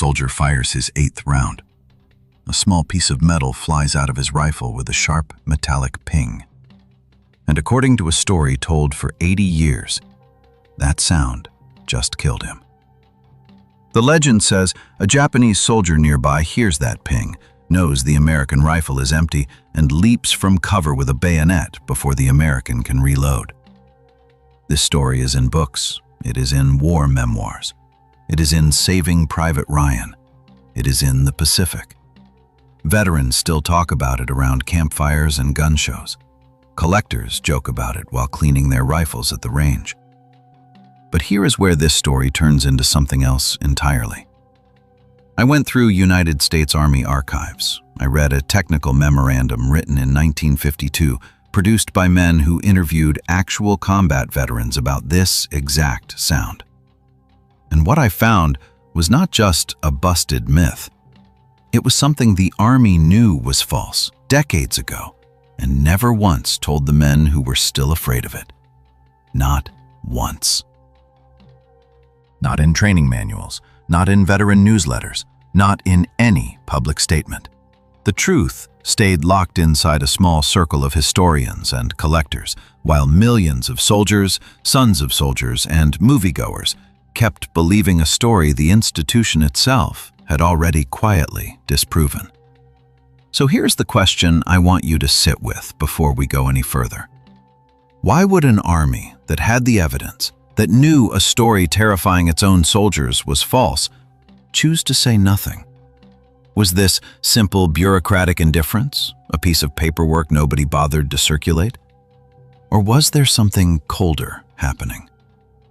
soldier fires his 8th round. A small piece of metal flies out of his rifle with a sharp, metallic ping. And according to a story told for 80 years, that sound just killed him. The legend says a Japanese soldier nearby hears that ping, knows the American rifle is empty, and leaps from cover with a bayonet before the American can reload. This story is in books, it is in war memoirs, it is in Saving Private Ryan, it is in the Pacific. Veterans still talk about it around campfires and gun shows. Collectors joke about it while cleaning their rifles at the range. But here is where this story turns into something else entirely. I went through United States Army archives. I read a technical memorandum written in 1952, produced by men who interviewed actual combat veterans about this exact sound. And what I found was not just a busted myth. It was something the Army knew was false decades ago and never once told the men who were still afraid of it. Not once. Not in training manuals, not in veteran newsletters, not in any public statement. The truth stayed locked inside a small circle of historians and collectors, while millions of soldiers, sons of soldiers, and moviegoers kept believing a story the institution itself had already quietly disproven. So here's the question I want you to sit with before we go any further. Why would an army that had the evidence, that knew a story terrifying its own soldiers was false, choose to say nothing? Was this simple bureaucratic indifference, a piece of paperwork nobody bothered to circulate? Or was there something colder happening?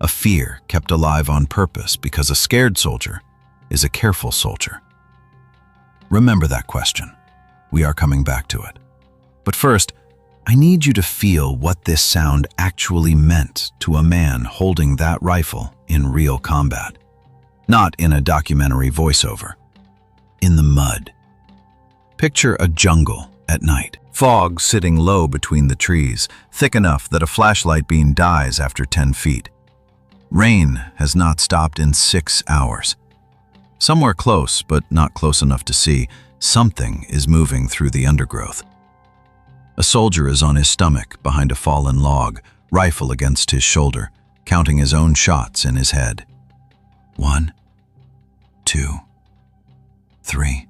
A fear kept alive on purpose because a scared soldier is a careful soldier? Remember that question. We are coming back to it. But first, I need you to feel what this sound actually meant to a man holding that rifle in real combat. Not in a documentary voiceover. In the mud. Picture a jungle at night. Fog sitting low between the trees, thick enough that a flashlight beam dies after 10 feet. Rain has not stopped in 6 hours. Somewhere close, but not close enough to see, something is moving through the undergrowth. A soldier is on his stomach behind a fallen log, rifle against his shoulder, counting his own shots in his head. 1, 2, 3.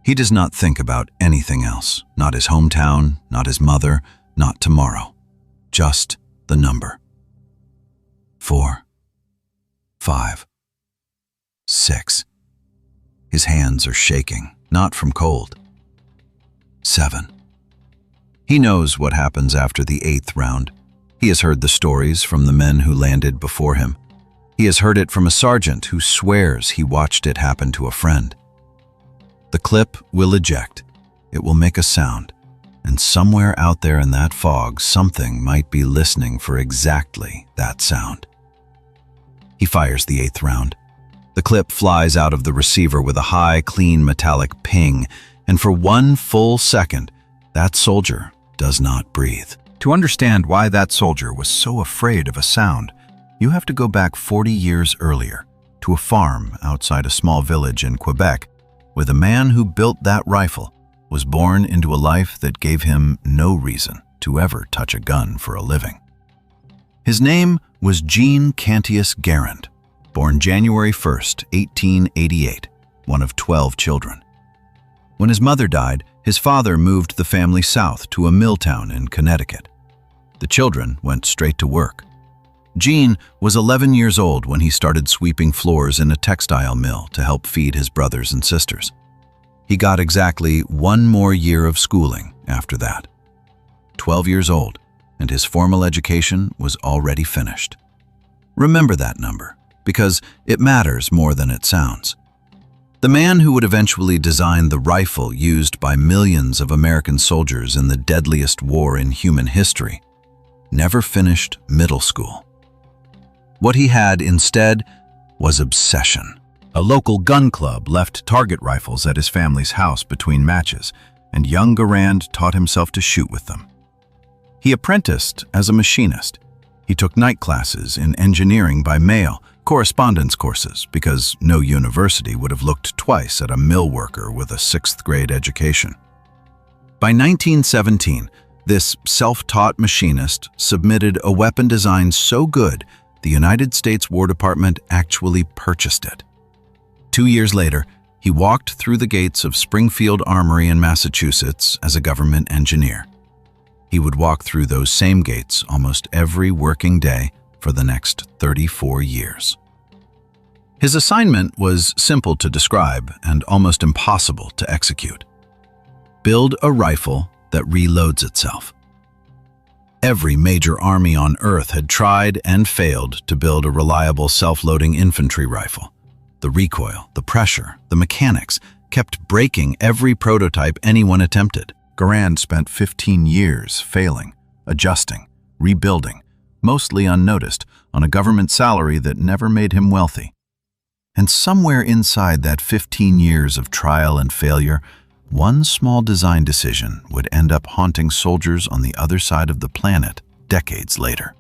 He does not think about anything else, not his hometown, not his mother, not tomorrow. Just the number. 4, 5, 6. His hands are shaking, not from cold. 7. He knows what happens after the 8th round. He has heard the stories from the men who landed before him. He has heard it from a sergeant who swears he watched it happen to a friend. The clip will eject. It will make a sound. And somewhere out there in that fog, something might be listening for exactly that sound. He fires the 8th round. The clip flies out of the receiver with a high, clean, metallic ping, and for 1 full second, that soldier does not breathe. To understand why that soldier was so afraid of a sound, you have to go back 40 years earlier, to a farm outside a small village in Quebec, where the man who built that rifle was born into a life that gave him no reason to ever touch a gun for a living. His name was Jean Cantius Garand, born January 1st, 1888, one of 12 children. When his mother died, his father moved the family south to a mill town in Connecticut. The children went straight to work. Jean was 11 years old when he started sweeping floors in a textile mill to help feed his brothers and sisters. He got exactly 1 more year of schooling after that. 12 years old, and his formal education was already finished. Remember that number, because it matters more than it sounds. The man who would eventually design the rifle used by millions of American soldiers in the deadliest war in human history never finished middle school. What he had instead was obsession. A local gun club left target rifles at his family's house between matches, and young Garand taught himself to shoot with them. He apprenticed as a machinist. He took night classes in engineering by mail, Correspondence courses, because no university would have looked twice at a mill worker with a 6th grade education. By 1917, this self-taught machinist submitted a weapon design so good the United States War Department actually purchased it. 2 years later, he walked through the gates of Springfield Armory in Massachusetts as a government engineer. He would walk through those same gates almost every working day for the next 34 years. His assignment was simple to describe and almost impossible to execute. Build a rifle that reloads itself. Every major army on Earth had tried and failed to build a reliable self-loading infantry rifle. The recoil, the pressure, the mechanics kept breaking every prototype anyone attempted. Garand spent 15 years failing, adjusting, rebuilding, mostly unnoticed, on a government salary that never made him wealthy. And somewhere inside that 15 years of trial and failure, one small design decision would end up haunting soldiers on the other side of the planet decades later.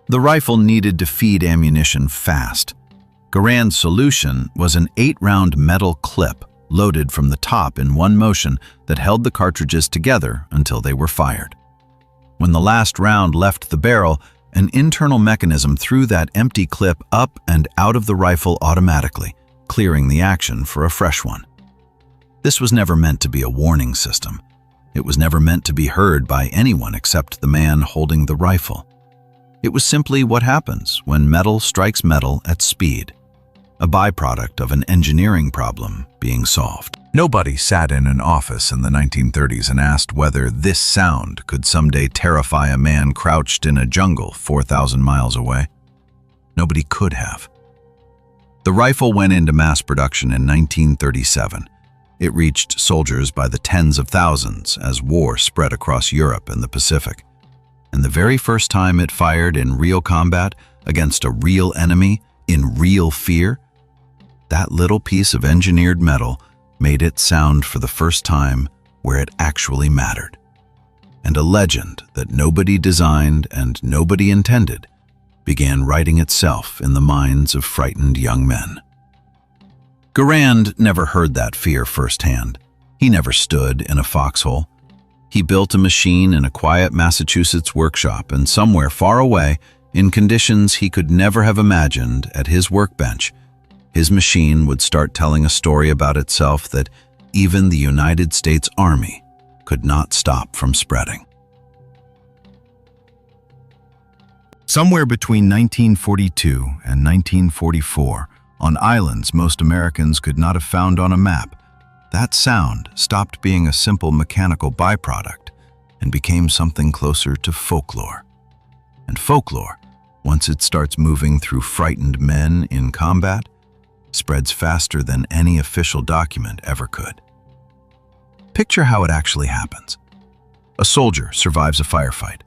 The rifle needed to feed ammunition fast. Garand's solution was an 8-round metal clip loaded from the top in one motion that held the cartridges together until they were fired. When the last round left the barrel, an internal mechanism threw that empty clip up and out of the rifle automatically, clearing the action for a fresh one. This was never meant to be a warning system. It was never meant to be heard by anyone except the man holding the rifle. It was simply what happens when metal strikes metal at speed, a byproduct of an engineering problem being solved. Nobody sat in an office in the 1930s and asked whether this sound could someday terrify a man crouched in a jungle 4,000 miles away. Nobody could have. The rifle went into mass production in 1937. It reached soldiers by the tens of thousands as war spread across Europe and the Pacific. And the very first time it fired in real combat against a real enemy in real fear, that little piece of engineered metal made it sound for the first time where it actually mattered. And a legend that nobody designed and nobody intended began writing itself in the minds of frightened young men. Garand never heard that fear firsthand. He never stood in a foxhole. He built a machine in a quiet Massachusetts workshop, and somewhere far away, in conditions he could never have imagined, at his workbench, his machine would start telling a story about itself that even the United States Army could not stop from spreading. Somewhere between 1942 and 1944, on islands most Americans could not have found on a map, that sound stopped being a simple mechanical byproduct and became something closer to folklore. And folklore, once it starts moving through frightened men in combat, spreads faster than any official document ever could. Picture how it actually happens. A soldier survives a firefight.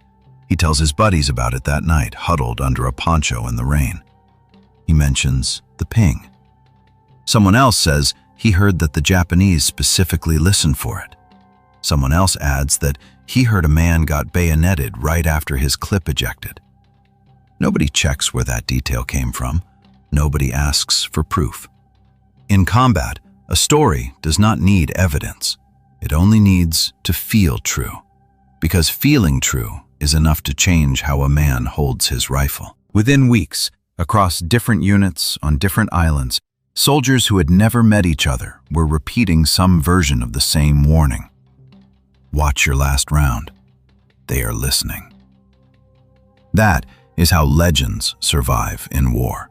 He tells his buddies about it that night, huddled under a poncho in the rain. He mentions the ping. Someone else says he heard that the Japanese specifically listened for it. Someone else adds that he heard a man got bayoneted right after his clip ejected. Nobody checks where that detail came from. Nobody asks for proof. In combat, a story does not need evidence. It only needs to feel true, because feeling true is enough to change how a man holds his rifle. Within weeks, across different units on different islands, soldiers who had never met each other were repeating some version of the same warning. Watch your last round. They are listening. That is how legends survive in war.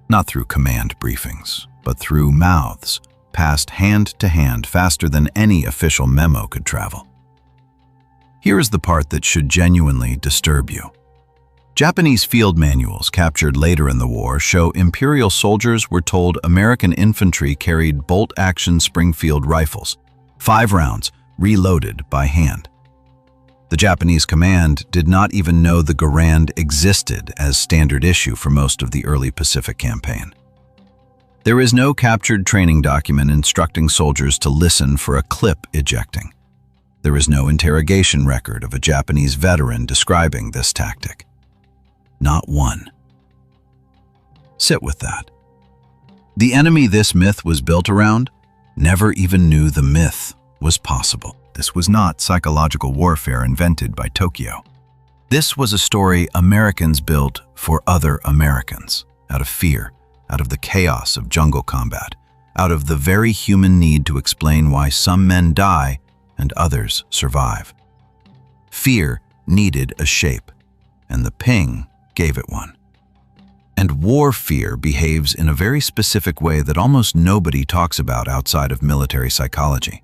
Not through command briefings, but through mouths, passed hand to hand faster than any official memo could travel. Here is the part that should genuinely disturb you. Japanese field manuals captured later in the war show Imperial soldiers were told American infantry carried bolt-action Springfield rifles, 5 rounds, reloaded by hand. The Japanese command did not even know the Garand existed as standard issue for most of the early Pacific campaign. There is no captured training document instructing soldiers to listen for a clip ejecting. There is no interrogation record of a Japanese veteran describing this tactic. Not one. Sit with that. The enemy this myth was built around never even knew the myth was possible. This was not psychological warfare invented by Tokyo. This was a story Americans built for other Americans, out of fear, out of the chaos of jungle combat, out of the very human need to explain why some men die and others survive. Fear needed a shape, and the ping gave it one. And war fear behaves in a very specific way that almost nobody talks about outside of military psychology.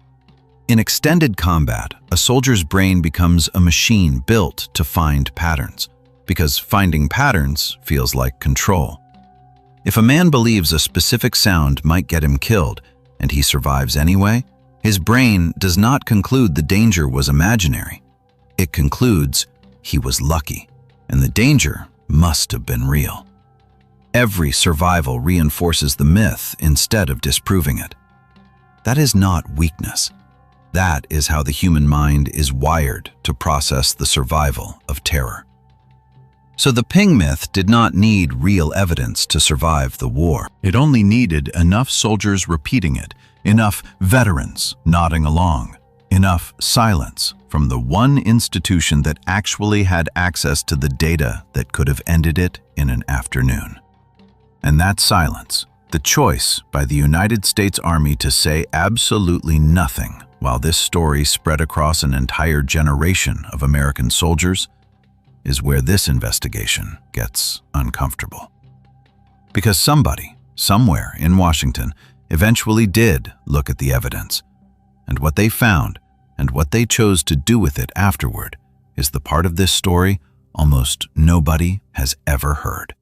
In extended combat, a soldier's brain becomes a machine built to find patterns, because finding patterns feels like control. If a man believes a specific sound might get him killed, and he survives anyway, his brain does not conclude the danger was imaginary. It concludes he was lucky, and the danger must have been real. Every survival reinforces the myth instead of disproving it. That is not weakness. That is how the human mind is wired to process the survival of terror. So the ping myth did not need real evidence to survive the war. It only needed enough soldiers repeating it, enough veterans nodding along, enough silence from the one institution that actually had access to the data that could have ended it in an afternoon. And that silence, the choice by the United States Army to say absolutely nothing while this story spread across an entire generation of American soldiers, is where this investigation gets uncomfortable. Because somebody, somewhere in Washington, eventually did look at the evidence, and what they found and what they chose to do with it afterward is the part of this story almost nobody has ever heard.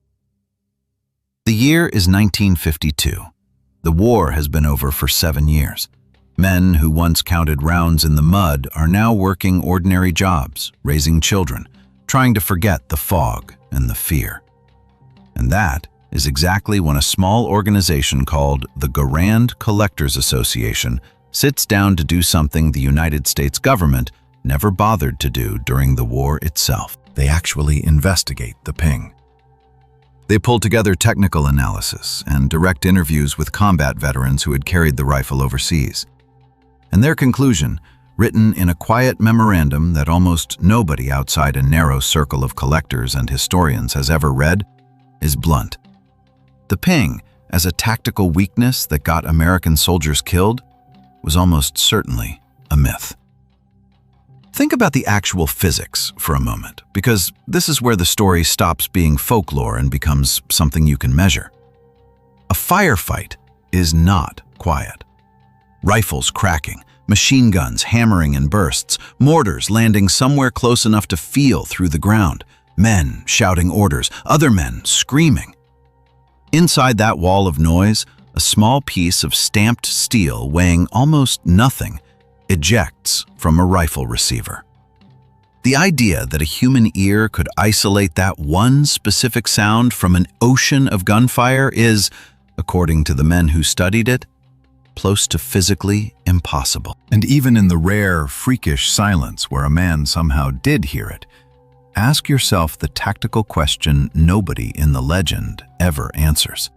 The year is 1952. The war has been over for 7 years. Men who once counted rounds in the mud are now working ordinary jobs, raising children, trying to forget the fog and the fear. And that is exactly when a small organization called the Garand Collectors Association sits down to do something the United States government never bothered to do during the war itself. They actually investigate the ping. They pull together technical analysis and direct interviews with combat veterans who had carried the rifle overseas. And their conclusion, written in a quiet memorandum that almost nobody outside a narrow circle of collectors and historians has ever read, is blunt. The ping, as a tactical weakness that got American soldiers killed, was almost certainly a myth. Think about the actual physics for a moment, because this is where the story stops being folklore and becomes something you can measure. A firefight is not quiet. Rifles cracking, machine guns hammering in bursts, mortars landing somewhere close enough to feel through the ground, men shouting orders, other men screaming. Inside that wall of noise, a small piece of stamped steel weighing almost nothing ejects from a rifle receiver. The idea that a human ear could isolate that one specific sound from an ocean of gunfire is, according to the men who studied it, close to physically impossible. And even in the rare, freakish silence where a man somehow did hear it, ask yourself the tactical question nobody in the legend ever answers.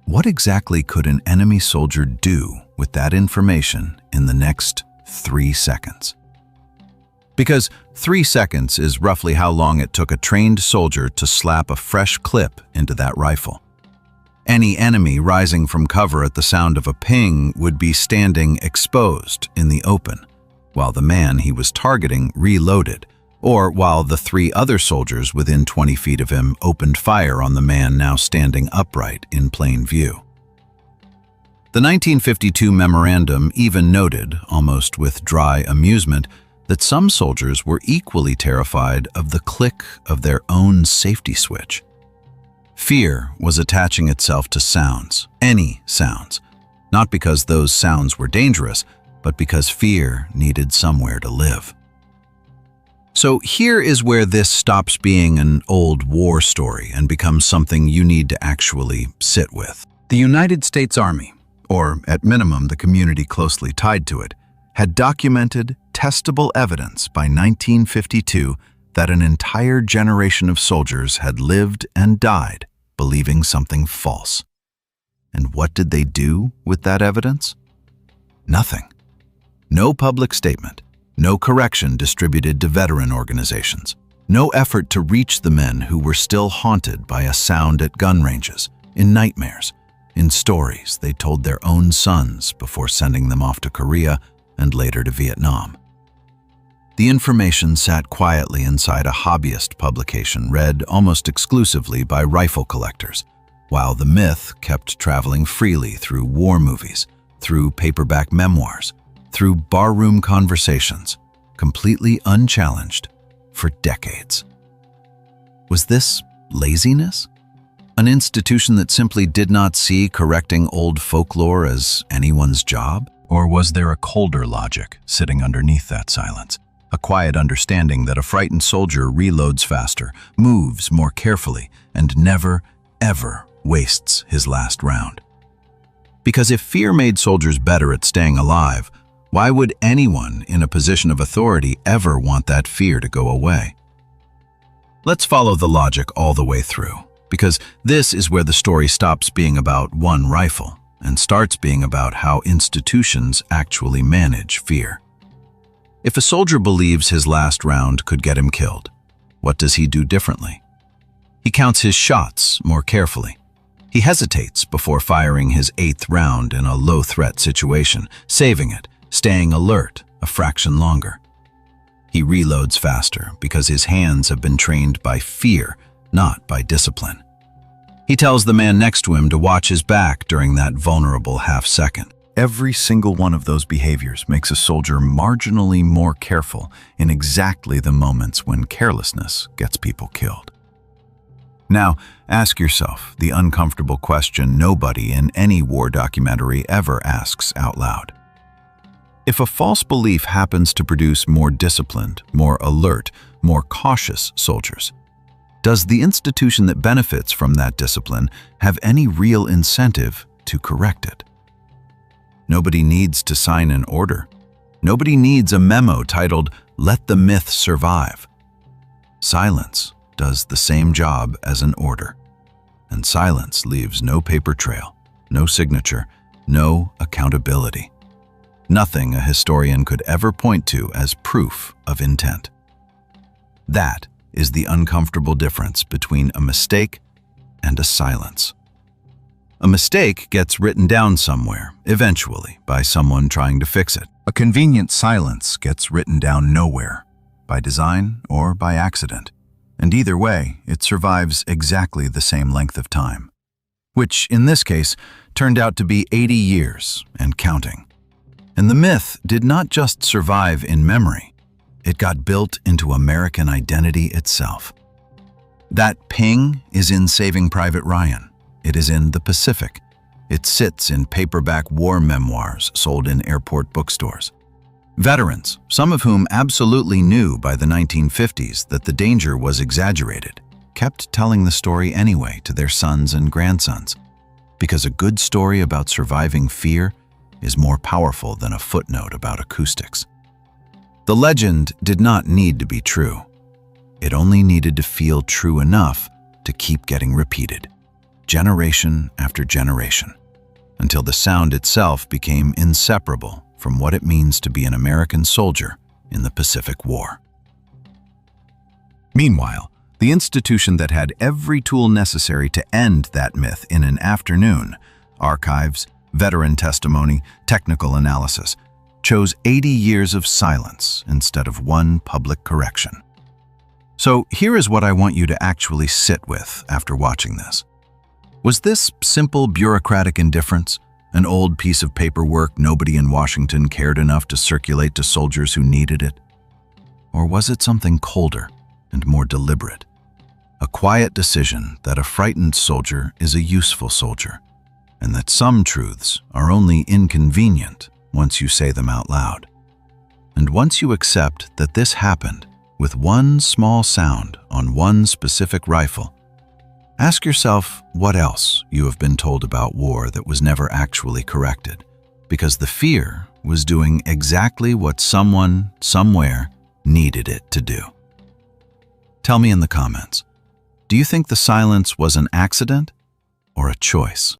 What exactly could an enemy soldier do with that information in the next 3 seconds? Because 3 seconds is roughly how long it took a trained soldier to slap a fresh clip into that rifle. Any enemy rising from cover at the sound of a ping would be standing exposed in the open, while the man he was targeting reloaded, or while the 3 other soldiers within 20 feet of him opened fire on the man now standing upright in plain view. The 1952 memorandum even noted, almost with dry amusement, that some soldiers were equally terrified of the click of their own safety switch. Fear was attaching itself to sounds, any sounds, not because those sounds were dangerous, but because fear needed somewhere to live. So here is where this stops being an old war story and becomes something you need to actually sit with. The United States Army, or at minimum the community closely tied to it, had documented testable evidence by 1952 that an entire generation of soldiers had lived and died believing something false. And what did they do with that evidence? Nothing. No public statement, no correction distributed to veteran organizations, no effort to reach the men who were still haunted by a sound at gun ranges, in nightmares, in stories they told their own sons before sending them off to Korea and later to Vietnam. The information sat quietly inside a hobbyist publication read almost exclusively by rifle collectors, while the myth kept traveling freely through war movies, through paperback memoirs, through barroom conversations, completely unchallenged for decades. Was this laziness? An institution that simply did not see correcting old folklore as anyone's job? Or was there a colder logic sitting underneath that silence? A quiet understanding that a frightened soldier reloads faster, moves more carefully, and never, ever wastes his last round. Because if fear made soldiers better at staying alive, why would anyone in a position of authority ever want that fear to go away? Let's follow the logic all the way through, because this is where the story stops being about one rifle and starts being about how institutions actually manage fear. If a soldier believes his last round could get him killed, what does he do differently? He counts his shots more carefully. He hesitates before firing his 8th round in a low-threat situation, saving it, staying alert a fraction longer. He reloads faster because his hands have been trained by fear, not by discipline. He tells the man next to him to watch his back during that vulnerable half-second. Every single one of those behaviors makes a soldier marginally more careful in exactly the moments when carelessness gets people killed. Now, ask yourself the uncomfortable question nobody in any war documentary ever asks out loud. If a false belief happens to produce more disciplined, more alert, more cautious soldiers, does the institution that benefits from that discipline have any real incentive to correct it? Nobody needs to sign an order. Nobody needs a memo titled, "Let the myth survive." Silence does the same job as an order. And silence leaves no paper trail, no signature, no accountability. Nothing a historian could ever point to as proof of intent. That is the uncomfortable difference between a mistake and a silence. A mistake gets written down somewhere, eventually, by someone trying to fix it. A convenient silence gets written down nowhere, by design or by accident. And either way, it survives exactly the same length of time, which, in this case, turned out to be 80 years and counting. And the myth did not just survive in memory, it got built into American identity itself. That ping is in Saving Private Ryan. It is in the Pacific. It sits in paperback war memoirs sold in airport bookstores. Veterans, some of whom absolutely knew by the 1950s that the danger was exaggerated, kept telling the story anyway to their sons and grandsons, because a good story about surviving fear is more powerful than a footnote about acoustics. The legend did not need to be true. It only needed to feel true enough to keep getting repeated, generation after generation, until the sound itself became inseparable from what it means to be an American soldier in the Pacific War. Meanwhile, the institution that had every tool necessary to end that myth in an afternoon, archives, veteran testimony, technical analysis, chose 80 years of silence instead of one public correction. So here is what I want you to actually sit with after watching this. Was this simple bureaucratic indifference? An old piece of paperwork nobody in Washington cared enough to circulate to soldiers who needed it? Or was it something colder and more deliberate? A quiet decision that a frightened soldier is a useful soldier, and that some truths are only inconvenient once you say them out loud. And once you accept that this happened with one small sound on one specific rifle, ask yourself what else you have been told about war that was never actually corrected, because the fear was doing exactly what someone, somewhere, needed it to do. Tell me in the comments, Do you think the silence was an accident or a choice?